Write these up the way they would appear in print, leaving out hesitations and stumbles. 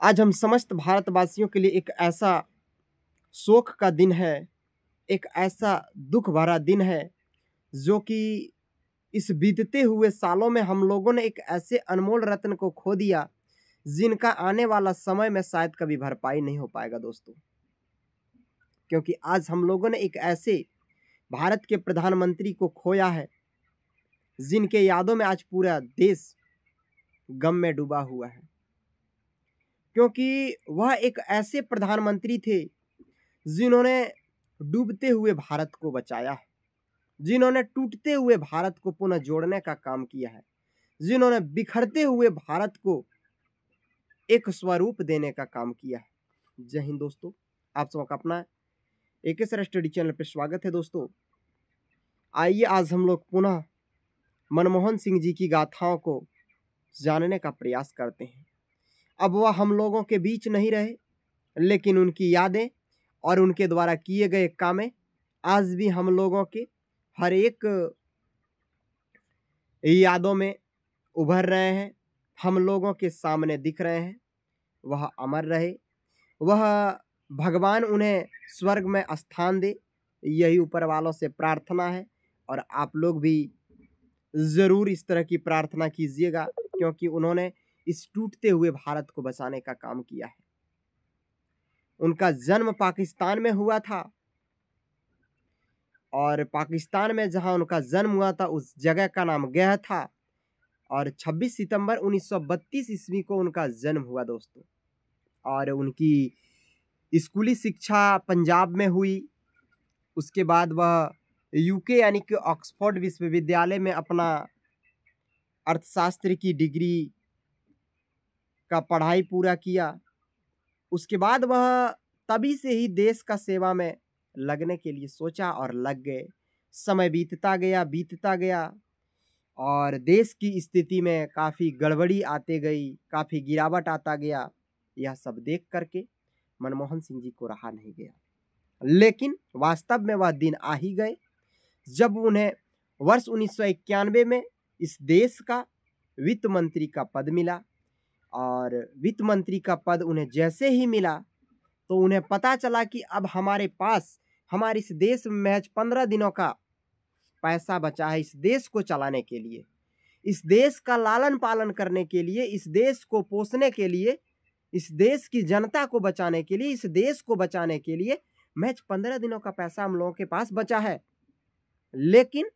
आज हम समस्त भारतवासियों के लिए एक ऐसा शोक का दिन है, एक ऐसा दुख भरा दिन है, जो कि इस बीतते हुए सालों में हम लोगों ने एक ऐसे अनमोल रत्न को खो दिया, जिनका आने वाला समय में शायद कभी भरपाई नहीं हो पाएगा दोस्तों। क्योंकि आज हम लोगों ने एक ऐसे भारत के प्रधानमंत्री को खोया है, जिनके यादों में आज पूरा देश गम में डूबा हुआ है। क्योंकि वह एक ऐसे प्रधानमंत्री थे, जिन्होंने डूबते हुए भारत को बचाया है, जिन्होंने टूटते हुए भारत को पुनः जोड़ने का काम किया है, जिन्होंने बिखरते हुए भारत को एक स्वरूप देने का काम किया है। जय हिंद दोस्तों, आप सबका अपना AK सर स्टडी चैनल पर स्वागत है दोस्तों। आइए आज हम लोग पुनः मनमोहन सिंह जी की गाथाओं को जानने का प्रयास करते हैं। अब वह हम लोगों के बीच नहीं रहे, लेकिन उनकी यादें और उनके द्वारा किए गए कामें आज भी हम लोगों के हर एक यादों में उभर रहे हैं, हम लोगों के सामने दिख रहे हैं। वह अमर रहे, वह भगवान उन्हें स्वर्ग में स्थान दे, यही ऊपर वालों से प्रार्थना है। और आप लोग भी ज़रूर इस तरह की प्रार्थना कीजिएगा, क्योंकि उन्होंने इस टूटते हुए भारत को बचाने का काम किया है। उनका जन्म पाकिस्तान में हुआ था, और पाकिस्तान में जहां उनका जन्म हुआ था उस जगह का नाम गया था, और 26 सितंबर 1932 ईस्वी को उनका जन्म हुआ दोस्तों। और उनकी स्कूली शिक्षा पंजाब में हुई। उसके बाद वह UK यानी कि ऑक्सफोर्ड विश्वविद्यालय में अपना अर्थशास्त्र की डिग्री का पढ़ाई पूरा किया। उसके बाद वह तभी से ही देश का सेवा में लगने के लिए सोचा और लग गए। समय बीतता गया और देश की स्थिति में काफ़ी गड़बड़ी आते गई, काफ़ी गिरावट आता गया। यह सब देख करके मनमोहन सिंह जी को रहा नहीं गया, लेकिन वास्तव में वह दिन आ ही गए जब उन्हें वर्ष 1991 में इस देश का वित्त मंत्री का पद मिला। और वित्त मंत्री का पद उन्हें जैसे ही मिला तो उन्हें पता चला कि अब हमारे पास हमारे इस देश में महज 15 दिनों का पैसा बचा है इस देश को चलाने के लिए, इस देश का लालन पालन करने के लिए, इस देश को पोसने के लिए, इस देश की जनता को बचाने के लिए, इस देश को बचाने के लिए महज 15 दिनों का पैसा हम लोगों के पास बचा है। लेकिन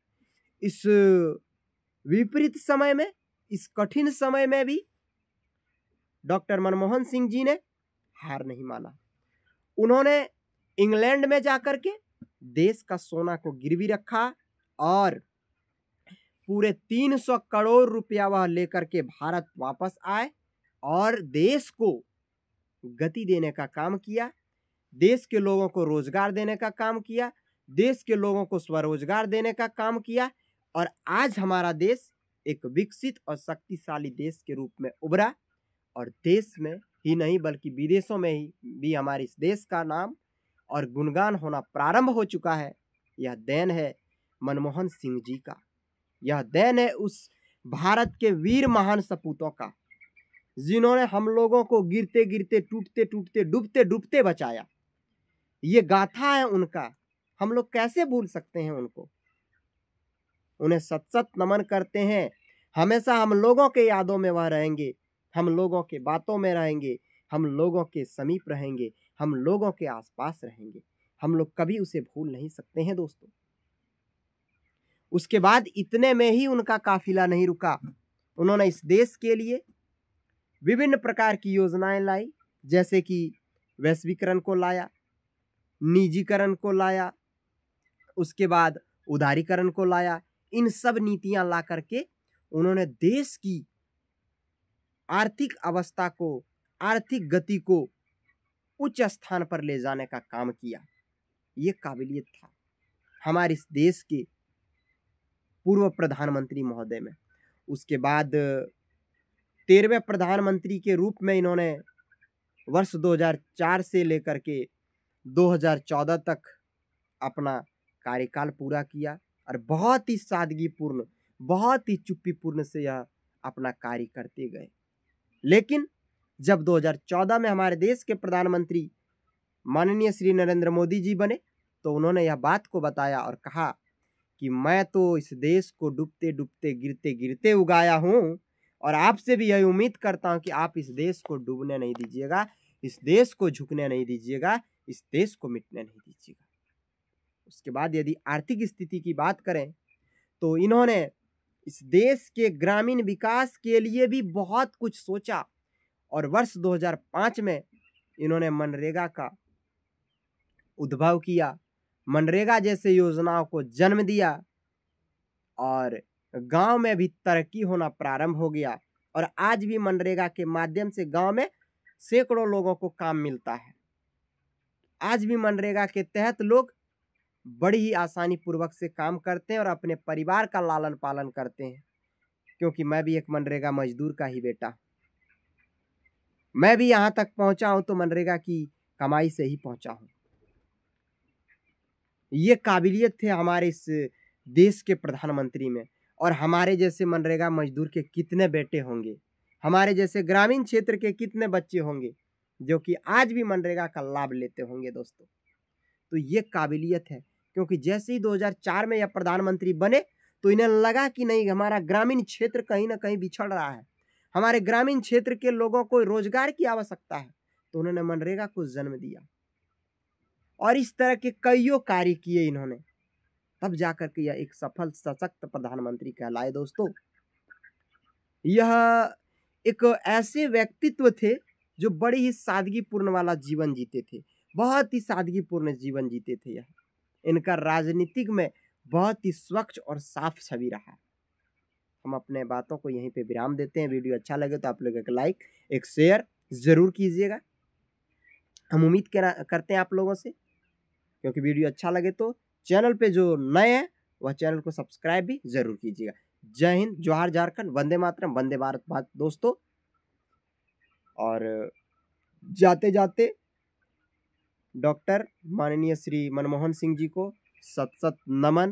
इस विपरीत समय में, इस कठिन समय में भी डॉक्टर मनमोहन सिंह जी ने हार नहीं माना। उन्होंने इंग्लैंड में जाकर के देश का सोना को गिरवी रखा और पूरे 300 करोड़ रुपया वह लेकर के भारत वापस आए और देश को गति देने का काम किया, देश के लोगों को रोजगार देने का काम किया, देश के लोगों को स्वरोजगार देने का काम किया। और आज हमारा देश एक विकसित और शक्तिशाली देश के रूप में उभरा, और देश में ही नहीं बल्कि विदेशों में ही भी हमारे इस देश का नाम और गुणगान होना प्रारंभ हो चुका है। यह देन है मनमोहन सिंह जी का, यह देन है उस भारत के वीर महान सपूतों का, जिन्होंने हम लोगों को गिरते गिरते, टूटते टूटते, डूबते डूबते बचाया। ये गाथा है उनका, हम लोग कैसे भूल सकते हैं उनको। उन्हें सत सत नमन करते हैं। हमेशा हम लोगों के यादों में वह रहेंगे, हम लोगों के बातों में रहेंगे, हम लोगों के समीप रहेंगे, हम लोगों के आसपास रहेंगे। हम लोग कभी उसे भूल नहीं सकते हैं दोस्तों। उसके बाद इतने में ही उनका काफिला नहीं रुका। उन्होंने इस देश के लिए विभिन्न प्रकार की योजनाएं लाई, जैसे कि वैश्वीकरण को लाया, निजीकरण को लाया, उसके बाद उदारीकरण को लाया। इन सब नीतियां ला करके उन्होंने देश की आर्थिक अवस्था को, आर्थिक गति को उच्च स्थान पर ले जाने का काम किया। ये काबिलियत था हमारे इस देश के पूर्व प्रधानमंत्री महोदय में। उसके बाद 13वें प्रधानमंत्री के रूप में इन्होंने वर्ष 2004 से लेकर के 2014 तक अपना कार्यकाल पूरा किया, और बहुत ही सादगीपूर्ण, बहुत ही चुप्पीपूर्ण से यह अपना कार्य करते गए। लेकिन जब 2014 में हमारे देश के प्रधानमंत्री माननीय श्री नरेंद्र मोदी जी बने तो उन्होंने यह बात को बताया और कहा कि मैं तो इस देश को डूबते डूबते गिरते गिरते उगाया हूँ और आपसे भी यही उम्मीद करता हूँ कि आप इस देश को डूबने नहीं दीजिएगा, इस देश को झुकने नहीं दीजिएगा, इस देश को मिटने नहीं दीजिएगा। उसके बाद यदि आर्थिक स्थिति की बात करें तो इन्होंने इस देश के ग्रामीण विकास के लिए भी बहुत कुछ सोचा और वर्ष 2005 में इन्होंने मनरेगा का उद्भव किया, मनरेगा जैसे योजनाओं को जन्म दिया और गांव में भी तरक्की होना प्रारंभ हो गया और आज भी मनरेगा के माध्यम से गांव में सैकड़ों लोगों को काम मिलता है। आज भी मनरेगा के तहत लोग बड़ी ही आसानी पूर्वक से काम करते हैं और अपने परिवार का लालन पालन करते हैं, क्योंकि मैं भी एक मनरेगा मजदूर का ही बेटा, मैं भी यहाँ तक पहुँचा हूँ तो मनरेगा की कमाई से ही पहुँचा हूँ। ये काबिलियत थे हमारे इस देश के प्रधानमंत्री में और हमारे जैसे मनरेगा मजदूर के कितने बेटे होंगे, हमारे जैसे ग्रामीण क्षेत्र के कितने बच्चे होंगे जो कि आज भी मनरेगा का लाभ लेते होंगे दोस्तों। तो ये काबिलियत है, क्योंकि जैसे ही 2004 में यह प्रधानमंत्री बने तो इन्हें लगा कि नहीं, हमारा ग्रामीण क्षेत्र कहीं ना कहीं बिछड़ रहा है, हमारे ग्रामीण क्षेत्र के लोगों को रोजगार की आवश्यकता है, तो उन्होंने मनरेगा को जन्म दिया और इस तरह के कईयों कार्य किए इन्होंने, तब जाकर के यह एक सफल सशक्त प्रधानमंत्री कहलाए दोस्तों। यह एक ऐसे व्यक्तित्व थे जो बड़ी ही सादगीपूर्ण वाला जीवन जीते थे, बहुत ही सादगीपूर्ण जीवन जीते थे। यह इनका राजनीतिक में बहुत ही स्वच्छ और साफ छवि रहा। हम अपने बातों को यहीं पे विराम देते हैं। वीडियो अच्छा लगे तो आप लोग एक लाइक एक शेयर जरूर कीजिएगा। हम उम्मीद करते हैं आप लोगों से, क्योंकि वीडियो अच्छा लगे तो चैनल पे जो नए हैं वह चैनल को सब्सक्राइब भी जरूर कीजिएगा। जय हिंद, जोहार झारखंड, वंदे मातरम, वंदे भारत दोस्तों। और जाते जाते डॉक्टर माननीय श्री मनमोहन सिंह जी को सत सत नमन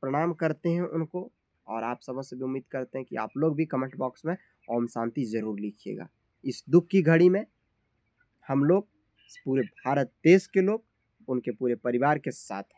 प्रणाम करते हैं उनको, और आप समझ से भी उम्मीद करते हैं कि आप लोग भी कमेंट बॉक्स में ओम शांति जरूर लिखिएगा। इस दुख की घड़ी में हम लोग पूरे भारत देश के लोग उनके पूरे परिवार के साथ हैं।